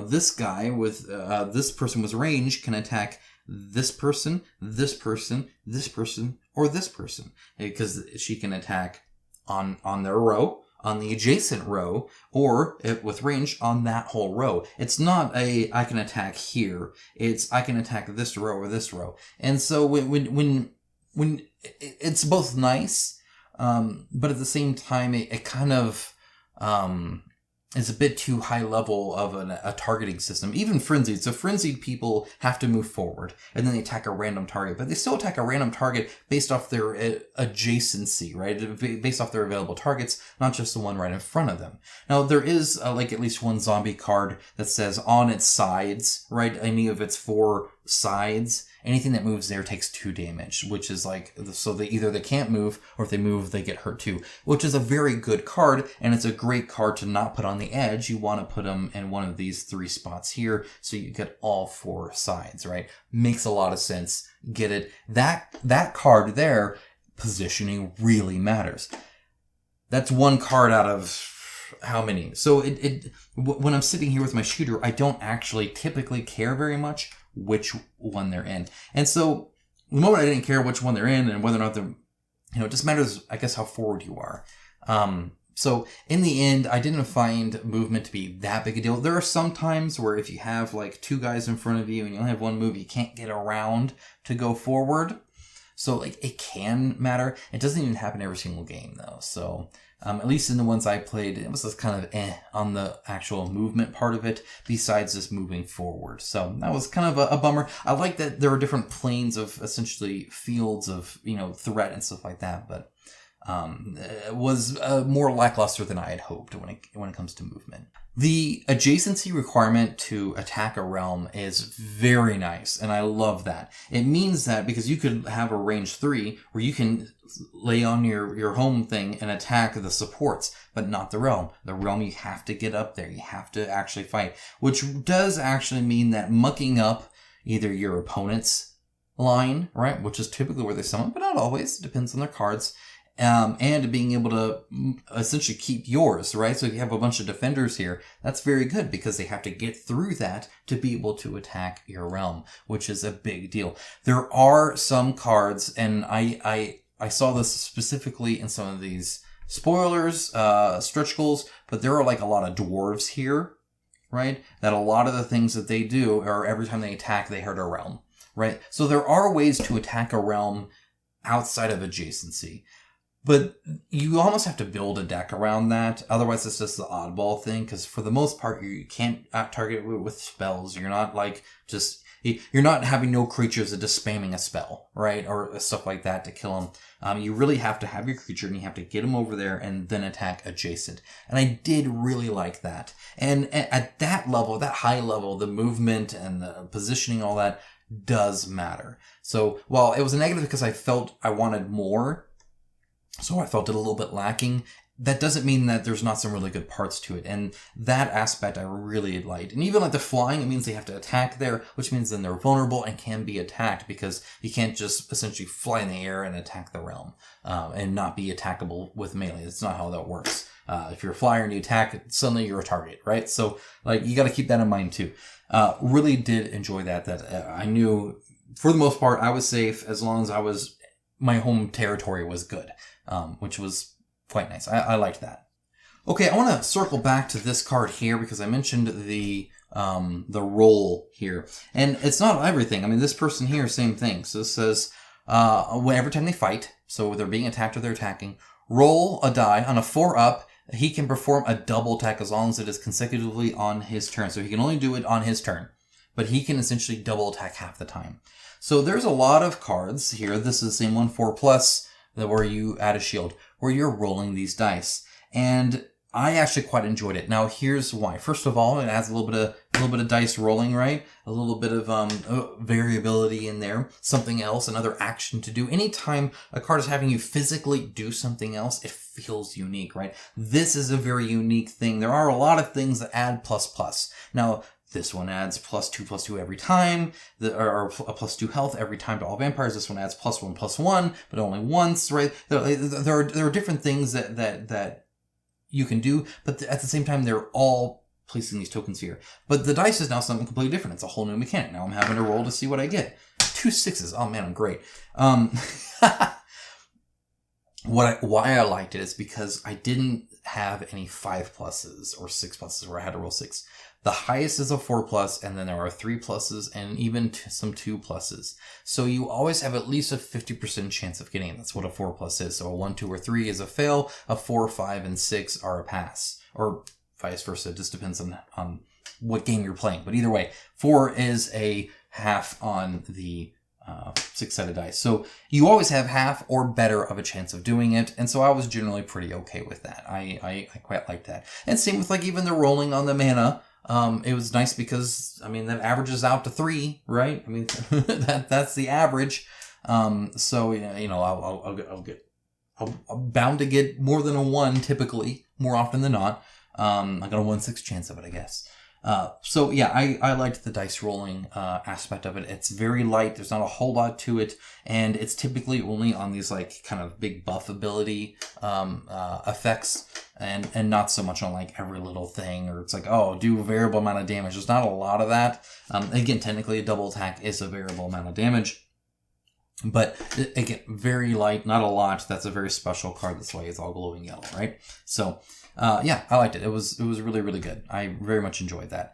this guy with, this person with range can attack this person, this person, this person, or this person. Because she can attack on their row, on the adjacent row, or with range on that whole row. It's not I can attack here. It's I can attack this row or this row. And so when it's both nice, but at the same time it kind of is a bit too high level of a targeting system. Even frenzied. So frenzied people have to move forward, and then they attack a random target. But they still attack a random target based off their adjacency, right? Based off their available targets, not just the one right in front of them. Now, there is at least one zombie card that says on its sides, right? Any of its 4 sides, anything that moves there takes 2 damage, which is so they can't move, or if they move, they get hurt too, which is a very good card, and it's a great card to not put on the edge. You want to put them in one of these 3 spots here, so you get all 4 sides, right? Makes a lot of sense. Get it? That card there, positioning really matters. That's one card out of how many? So when I'm sitting here with my shooter, I don't actually typically care very much which one they're in. And so the moment I didn't care which one they're in and whether or not they're, it just matters, I guess, how forward you are. So in the end, I didn't find movement to be that big a deal. There are some times where if you have 2 guys in front of you and you only have one move, you can't get around to go forward. So it can matter. It doesn't even happen every single game though. So at least in the ones I played, it was just kind of on the actual movement part of it, besides just moving forward. So that was kind of a bummer. I like that there are different planes of essentially fields of, threat and stuff like that, but it was more lackluster than I had hoped when it comes to movement. The adjacency requirement to attack a realm is very nice, and I love that. It means that because you could have a range 3 where you can lay on your home thing and attack the supports, but not the realm. The realm, you have to get up there. You have to actually fight, which does actually mean that mucking up either your opponent's line, right, which is typically where they summon, but not always. It depends on their cards. And being able to essentially keep yours, right? So if you have a bunch of defenders here, that's very good because they have to get through that to be able to attack your realm, which is a big deal. There are some cards, and I saw this specifically in some of these spoilers, stretch goals, but there are a lot of dwarves here, right? That a lot of the things that they do are every time they attack, they hurt a realm. right? So there are ways to attack a realm outside of adjacency. But you almost have to build a deck around that. Otherwise, it's just the oddball thing. Because for the most part, you can't target it with spells. You're not you're not having no creatures that just spamming a spell, right? Or stuff like that to kill them. You really have to have your creature and you have to get them over there and then attack adjacent. And I did really like that. And at that level, that high level, the movement and the positioning, all that does matter. So while it was a negative because I felt I wanted more, so I felt it a little bit lacking, that doesn't mean that there's not some really good parts to it. And that aspect I really liked. And even like the flying, it means they have to attack there, which means then they're vulnerable and can be attacked because you can't just essentially fly in the air and attack the realm and not be attackable with melee. That's not how that works. If you're a flyer and you attack, suddenly you're a target, right? So like you got to keep that in mind too. Really did enjoy that. I knew for the most part I was safe as long as my home territory was good. Which was quite nice. I liked that. Okay, I want to circle back to this card here because I mentioned the roll here. And it's not everything. I mean, this person here, same thing. So this says, every time they fight, so they're being attacked or they're attacking, roll a die on a 4-up. He can perform a double attack as long as it is consecutively on his turn. So he can only do it on his turn. But he can essentially double attack half the time. So there's a lot of cards here. This is the same one, 4+. Where you add a shield, where you're rolling these dice. And I actually quite enjoyed it. Now, here's why. First of all, it adds a little bit of dice rolling, right? A little bit of variability in there. Something else, another action to do. Anytime a card is having you physically do something else, it feels unique, right? This is a very unique thing. There are a lot of things that add ++. Now, this one adds +2/+2 every time, or a +2 health every time to all vampires. This one adds +1/+1, but only once, right? There are different things that you can do, but at the same time, they're all placing these tokens here. But the dice is now something completely different. It's a whole new mechanic. Now I'm having to roll to see what I get. 2 6s. Oh man, I'm great. Why I liked it is because I didn't have any 5+ or 6+ where I had to roll 6. The highest is a 4+, and then there are 3+, and even some 2+. So you always have at least a 50% chance of getting it. That's what a 4+ is. So a 1, 2, or 3 is a fail. A 4, 5, and 6 are a pass. Or vice versa. It just depends on what game you're playing. But either way, 4 is a half on the 6-sided dice. So you always have half or better of a chance of doing it. And so I was generally pretty okay with that. I quite liked that. And same with like even the rolling on the mana. It was nice because, I mean, that averages out to 3, right? I mean, that's the average. So, you know, I'm bound to get more than a 1 typically, more often than not. I got a 1/6 chance of it, I guess. So yeah, I liked the dice rolling, aspect of it. It's very light. There's not a whole lot to it. And it's typically only on these like kind of big buff ability, effects and not so much on like every little thing or it's like, oh, do a variable amount of damage. There's not a lot of that. Again, technically a double attack is a variable amount of damage. But again, very light, not a lot. That's a very special card. That's why it's all glowing yellow, right? So, yeah, I liked it. It was really, really good. I very much enjoyed that.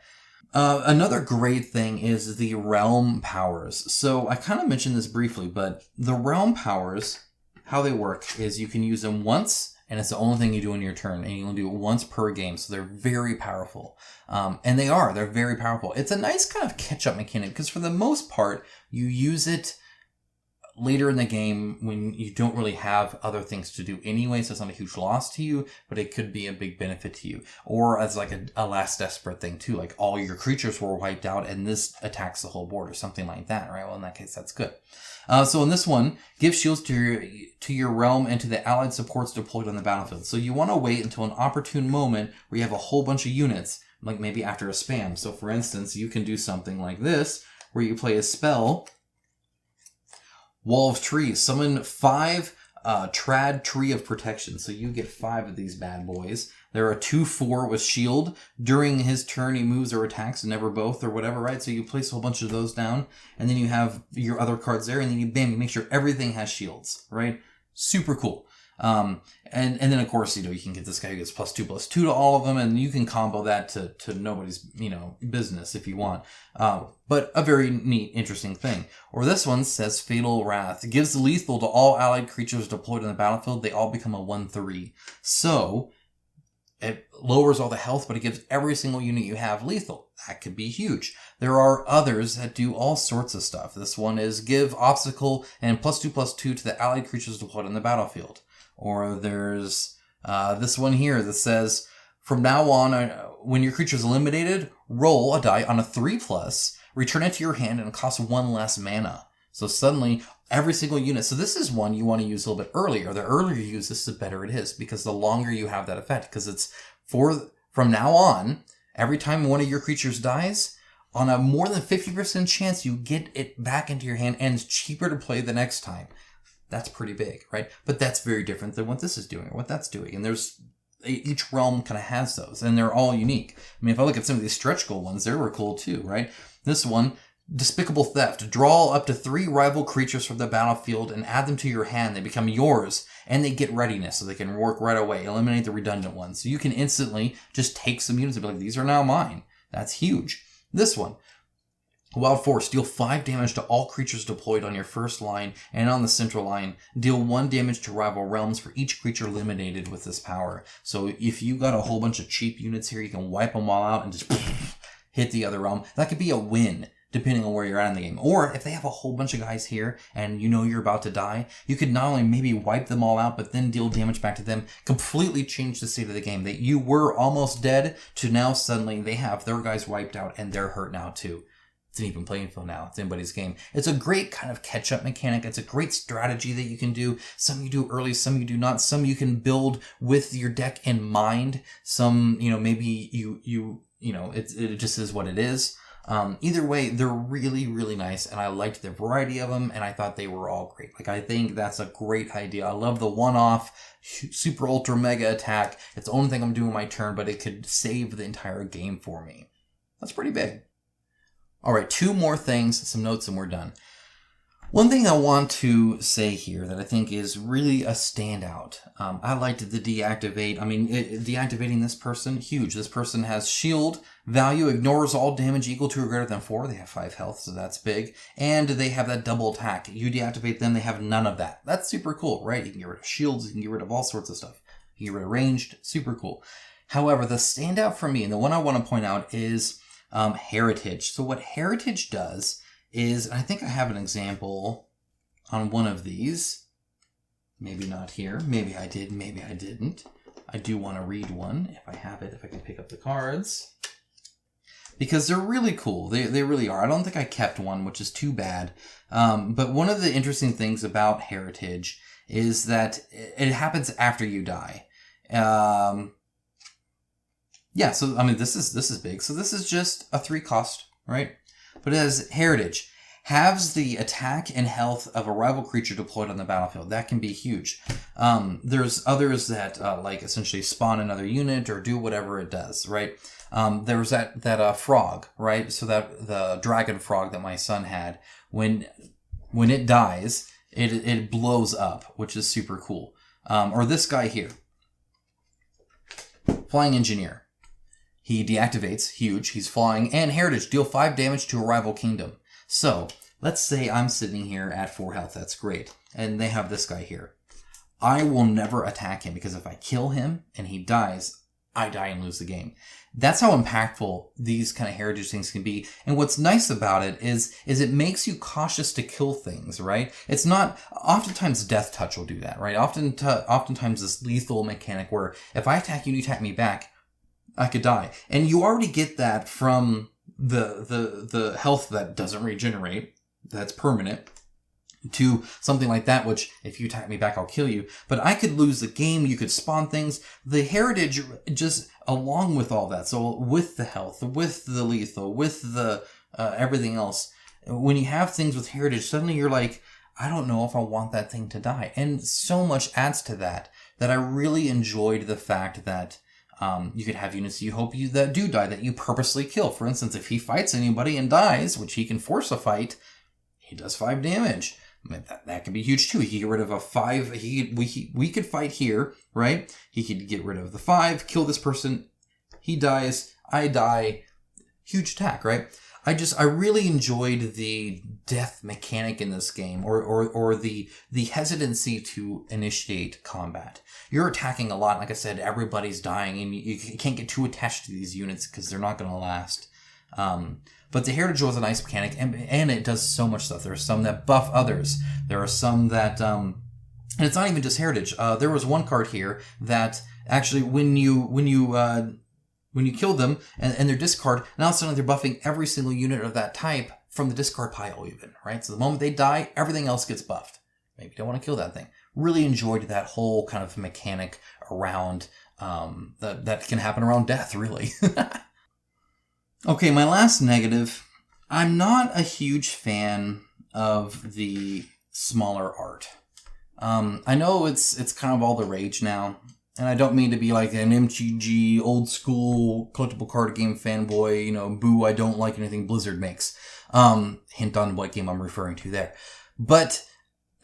Another great thing is the realm powers. So I kind of mentioned this briefly, but the realm powers, how they work is you can use them once, and it's the only thing you do in your turn, and you can do it once per game. So they're very powerful. And they're very powerful. It's a nice kind of catch-up mechanic, because for the most part, you use it later in the game when you don't really have other things to do anyway, so it's not a huge loss to you, but it could be a big benefit to you. Or as like a last desperate thing too, like all your creatures were wiped out and this attacks the whole board or something like that, right? Well, in that case, that's good. So in this one, give shields to your realm and to the allied supports deployed on the battlefield. So you want to wait until an opportune moment where you have a whole bunch of units, like maybe after a spam. So for instance, you can do something like this, where you play a spell, Wall of Trees. Summon 5 Trad Tree of Protection. So you get 5 of these bad boys. There are 2/4 with shield. During his turn, he moves or attacks, never both or whatever, right? So you place a whole bunch of those down, and then you have your other cards there, and then you make sure everything has shields, right? Super cool. And then of course, you can get this guy who gets +2/+2 to all of them, and you can combo that to nobody's, business if you want. But a very neat, interesting thing. Or this one says Fatal Wrath. It gives lethal to all allied creatures deployed on the battlefield. They all become a 1/3. So, it lowers all the health, but it gives every single unit you have lethal. That could be huge. There are others that do all sorts of stuff. This one is give obstacle and +2/+2 to the allied creatures deployed on the battlefield. Or there's this one here that says, from now on, when your creature is eliminated, roll a die on a 3+, return it to your hand, and it costs 1 less mana. So suddenly, every single unit. So this is one you want to use a little bit earlier. The earlier you use this, the better it is, because the longer you have that effect. Because it's from now on, every time one of your creatures dies, on a more than 50% chance you get it back into your hand, and it's cheaper to play the next time. That's pretty big, right? But that's very different than what this is doing or what that's doing. And each realm kind of has those, and they're all unique. I mean, if I look at some of these stretch goal ones, they were cool too, right? This one, Despicable Theft. Draw up to 3 rival creatures from the battlefield and add them to your hand. They become yours, and they get readiness, so they can work right away. Eliminate the redundant ones. So you can instantly just take some units and be like, these are now mine. That's huge. This one, Wild Force. Deal 5 damage to all creatures deployed on your first line and on the central line. Deal 1 damage to rival realms for each creature eliminated with this power. So if you got a whole bunch of cheap units here, you can wipe them all out and just hit the other realm. That could be a win, depending on where you're at in the game. Or if they have a whole bunch of guys here and you're about to die, you could not only maybe wipe them all out, but then deal damage back to them, completely change the state of the game. That you were almost dead to now suddenly they have their guys wiped out and they're hurt now too. It's an even playing field now. It's anybody's game. It's a great kind of catch-up mechanic. It's a great strategy that you can do. Some you do early, some you do not. Some you can build with your deck in mind. Some, maybe it just is what it is. Either way, they're really, really nice, and I liked the variety of them, and I thought they were all great. I think that's a great idea. I love the one-off, super, ultra, mega attack. It's the only thing I'm doing my turn, but it could save the entire game for me. That's pretty big. All right, 2 more things, some notes, and we're done. One thing I want to say here that I think is really a standout. I liked the deactivate. Deactivating this person, huge. This person has shield value, ignores all damage equal to or greater than 4. They have 5 health, so that's big. And they have that double attack. You deactivate them, they have none of that. That's super cool, right? You can get rid of shields, you can get rid of all sorts of stuff. You can get rid of ranged, super cool. However, the standout for me, and the one I want to point out is Heritage. So what Heritage does is, I think I have an example on one of these. Maybe not here. Maybe I did, maybe I didn't. I do want to read one, if I have it, if I can pick up the cards. Because they're really cool. They really are. I don't think I kept one, which is too bad. But one of the interesting things about Heritage is that it happens after you die. Yeah, so, this is big. So this is just a 3 cost, right? But it has Heritage. Halves the attack and health of a rival creature deployed on the battlefield. That can be huge. There's others that, essentially spawn another unit or do whatever it does, right? There's that frog, right? So that the dragon frog that my son had, when it dies, it blows up, which is super cool. Or this guy here. Flying Engineer. He deactivates, huge, he's flying, and Heritage, deal 5 damage to a rival kingdom. So, let's say I'm sitting here at 4 health, that's great, and they have this guy here. I will never attack him, because if I kill him and he dies, I die and lose the game. That's how impactful these kind of Heritage things can be, and what's nice about it is it makes you cautious to kill things, right? It's not, oftentimes Death Touch will do that, right? Oftentimes this lethal mechanic where if I attack you and you attack me back, I could die. And you already get that from the health that doesn't regenerate, that's permanent, to something like that, which if you attack me back, I'll kill you. But I could lose the game, you could spawn things. The Heritage, just along with all that, so with the health, with the lethal, with the everything else, when you have things with Heritage, suddenly you're like, I don't know if I want that thing to die. And so much adds to that I really enjoyed the fact that you could have units that do die, that you purposely kill. For instance, if he fights anybody and dies, which he can force a fight, he does 5 damage. That could be huge too. He could get rid of a 5. We could fight here, right? He could get rid of the 5, kill this person. He dies. I die. Huge attack, right? I really enjoyed the death mechanic in this game, or the hesitancy to initiate combat. You're attacking a lot. Like I said, everybody's dying, and you can't get too attached to these units because they're not going to last. But the Heritage was a nice mechanic, and it does so much stuff. There are some that buff others. There are some that, and it's not even just Heritage. There was one card here that actually, when you kill them and their discard, now suddenly they're buffing every single unit of that type from the discard pile even, right? So the moment they die, everything else gets buffed. Maybe you don't want to kill that thing. Really enjoyed that whole kind of mechanic around, that can happen around death, really. Okay, my last negative. I'm not a huge fan of the smaller art. I know it's kind of all the rage now. And I don't mean to be like an MTG, old school, collectible card game fanboy, boo, I don't like anything Blizzard makes. Hint on what game I'm referring to there. But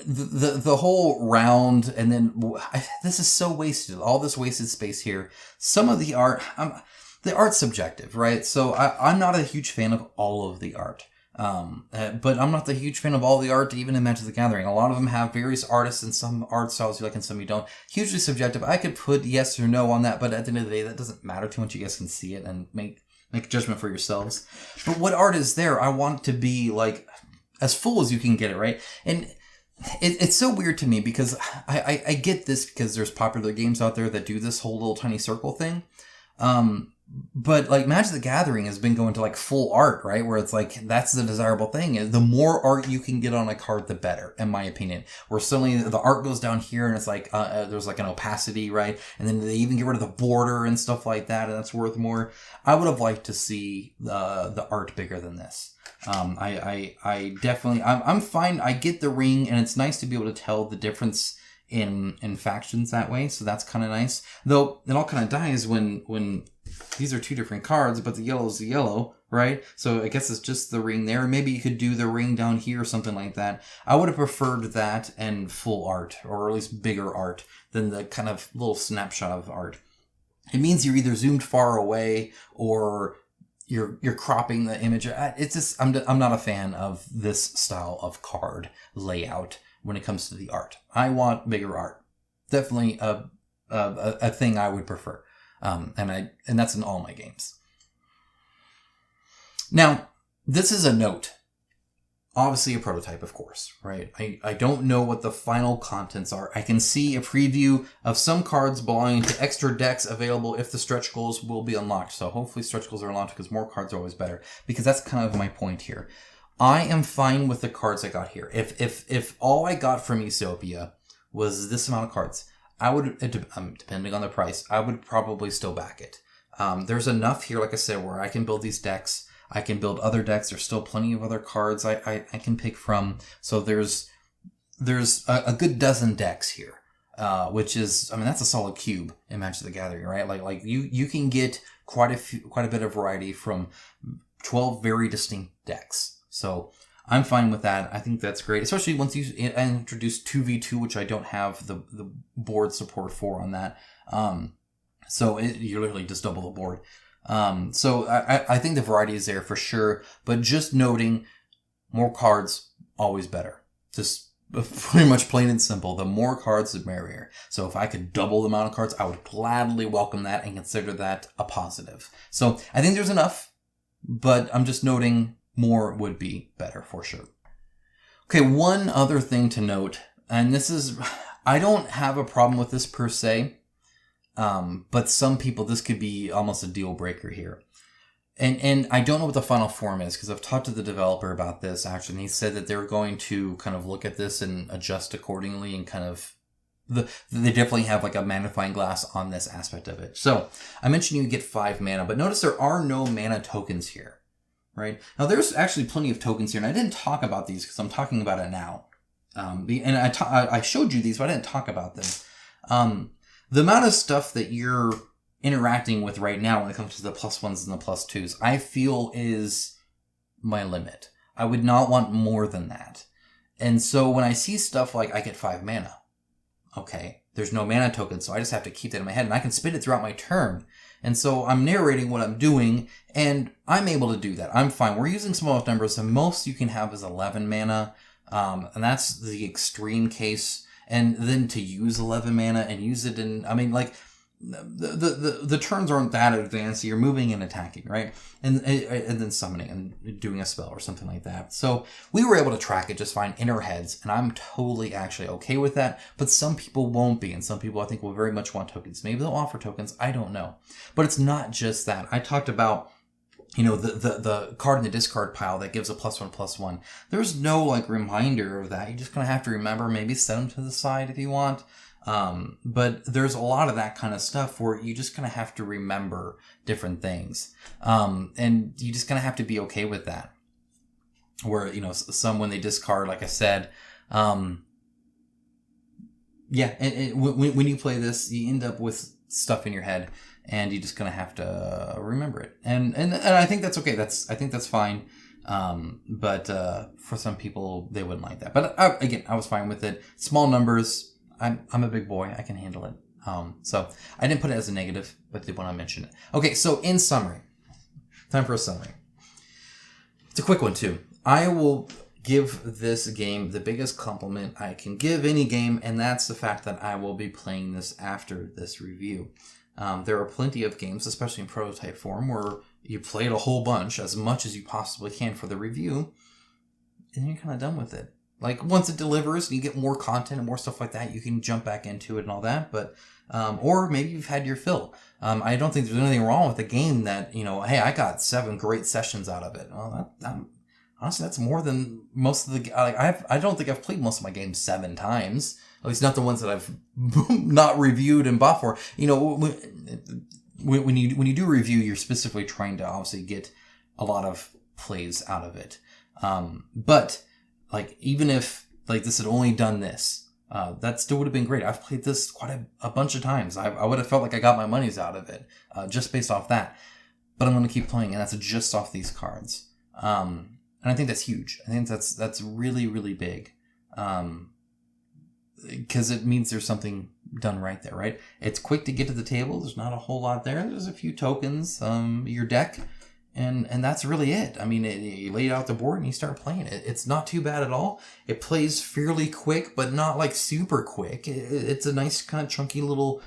the whole round, and then, this is so wasted. All this wasted space here. Some of the art, the art's subjective, right? So I'm not a huge fan of all of the art. But I'm not a huge fan of all the art, even in Magic the Gathering. A lot of them have various artists, and some art styles you like and some you don't. Hugely subjective. I could put yes or no on that, but at the end of the day, that doesn't matter too much. You guys can see it and make a judgment for yourselves. But what art is there? I want to be like as full as you can get it, right? And it's so weird to me because I get this because there's popular games out there that do this whole little tiny circle thing. But like Magic the Gathering has been going to like full art, right? Where it's like, that's the desirable thing. The more art you can get on a card, the better, in my opinion. Where suddenly the art goes down here and it's like, there's like an opacity, right? And then they even get rid of the border and stuff like that, and that's worth more. I would have liked to see the art bigger than this. I definitely, I'm fine. I get the ring, and it's nice to be able to tell the difference in factions that way. So that's kind of nice. Though it all kind of dies when these are two different cards, but the yellow is the yellow, right? So I guess it's just the ring there. Maybe you could do the ring down here or something like that. I would have preferred that and full art, or at least bigger art, than the kind of little snapshot of art. It means you're either zoomed far away or you're cropping the image. It's just, I'm not a fan of this style of card layout when it comes to the art. I want bigger art. Definitely a thing I would prefer. And that's in all my games. Now, this is a note. Obviously a prototype, of course, right? I don't know what the final contents are. I can see a preview of some cards belonging to extra decks available if the stretch goals will be unlocked. So hopefully stretch goals are unlocked because more cards are always better. Because that's kind of my point here. I am fine with the cards I got here. If all I got from Esopya was this amount of cards, I would, depending on the price, I would probably still back it. There's enough here, like I said, where I can build these decks. I can build other decks. There's still plenty of other cards I can pick from. So there's a good dozen decks here, which is, that's a solid cube in Magic the Gathering, right? Like you can get quite a bit of variety from 12 very distinct decks. So I'm fine with that. I think that's great, especially once you introduce 2v2, which I don't have the board support for on that. So you literally just double the board. So I think the variety is there for sure, but just noting more cards, always better. Just pretty much plain and simple. The more cards, the merrier. So if I could double the amount of cards, I would gladly welcome that and consider that a positive. So I think there's enough, but I'm just noting more would be better for sure. Okay, one other thing to note, and this is, I don't have a problem with this per se, but some people, this could be almost a deal breaker here. And I don't know what the final form is, because I've talked to the developer about this actually, and he said that they're going to kind of look at this and adjust accordingly, and kind of, they definitely have like a magnifying glass on this aspect of it. So I mentioned you get 5 mana, but notice there are no mana tokens here. Right? Now, there's actually plenty of tokens here, and I didn't talk about these because I'm talking about it now. And I showed you these, but I didn't talk about them. The amount of stuff that you're interacting with right now when it comes to the +1s and the +2s, I feel is my limit. I would not want more than that. And so when I see stuff like I get 5 mana, okay, there's no mana token, so I just have to keep that in my head, and I can spin it throughout my turn. And so I'm narrating what I'm doing, and I'm able to do that. I'm fine. We're using small enough numbers, so most you can have is 11 mana, and that's the extreme case. And then to use 11 mana and use it in, I mean, like, the turns aren't that advanced. You're moving and attacking, right? And then summoning and doing a spell or something like that. So we were able to track it just fine in our heads, and I'm totally actually okay with that. But some people won't be, and some people I think will very much want tokens. Maybe they'll offer tokens. I don't know. But it's not just that. I talked about, you know, the card in the discard pile that gives a +1/+1. There's no like reminder of that. You're just gonna have to remember, maybe set them to the side if you want. But there's a lot of that kind of stuff where you just gonna have to remember different things. And you just gonna have to be okay with that. Where, you know, some when they discard, like I said, yeah, and when you play this, you end up with stuff in your head, and you're just gonna have to remember it. And I think that's okay. I think that's fine. But for some people, they wouldn't like that. But again, I was fine with it. Small numbers. I'm a big boy. I can handle it. So I didn't put it as a negative, but did want to mention it. Okay, so in summary, time for a summary. It's a quick one too. I will give this game the biggest compliment I can give any game, and that's the fact that I will be playing this after this review. There are plenty of games, especially in prototype form, where you played a whole bunch, as much as you possibly can for the review, and you're kind of done with it. Like, once it delivers and you get more content and more stuff like that, you can jump back into it and all that. But, or maybe you've had your fill. I don't think there's anything wrong with a game that, you know, hey, I got 7 great sessions out of it. Well, honestly, that's more than most of the, like, I don't think I've played most of my games 7 times. At least not the ones that I've not reviewed and bought for. You know, when you do review, you're specifically trying to obviously get a lot of plays out of it. But, like, even if, like, this had only done this, that still would have been great. I've played this quite a bunch of times. I would have felt like I got my money's out of it, just based off that. But I'm going to keep playing, and that's just off these cards. And I think that's huge. I think that's really, really big. Because it means there's something done right there, right? It's quick to get to the table. There's not a whole lot there. There's a few tokens, your deck. And that's really it. I mean, you lay out the board and you start playing it. It's not too bad at all. It plays fairly quick, but not like super quick. It's a nice kind of chunky little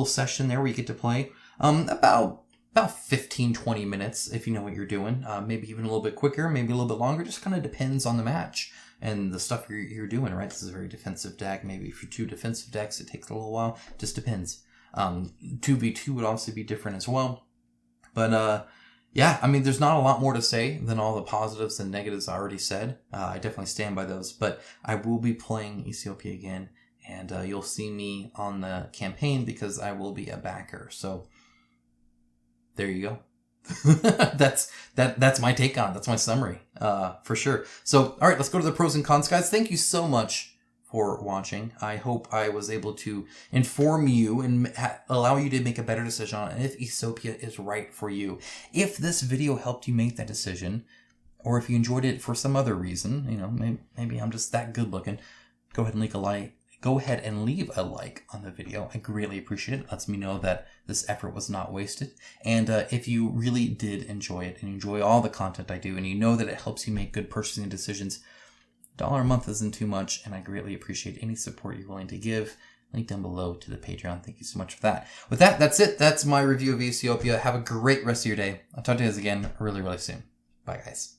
session there where you get to play about 15, 20 minutes if you know what you're doing. Maybe even a little bit quicker, maybe a little bit longer. Just kind of depends on the match and the stuff you're doing, right? This is a very defensive deck. Maybe for 2 defensive decks, it takes a little while. Just depends. 2v2 would also be different as well. But yeah, I mean, there's not a lot more to say than all the positives and negatives I already said. I definitely stand by those, but I will be playing Esopya again, and you'll see me on the campaign because I will be a backer. So there you go. That's my take on it. That's my summary, for sure. So, all right, let's go to the pros and cons, guys. Thank you so much for watching. I hope I was able to inform you and allow you to make a better decision on if Esopya is right for you. If this video helped you make that decision, or if you enjoyed it for some other reason, you know, maybe I'm just that good looking, go ahead and leave a like. Go ahead and leave a like on the video. I greatly appreciate it. It lets me know that this effort was not wasted. And if you really did enjoy it and enjoy all the content I do, and you know that it helps you make good purchasing decisions, $1 a month isn't too much, and I greatly appreciate any support you're willing to give. Link down below to the Patreon. Thank you so much for that. With that, that's it. That's my review of Esopya. Have a great rest of your day. I'll talk to you guys again really, really soon. Bye, guys.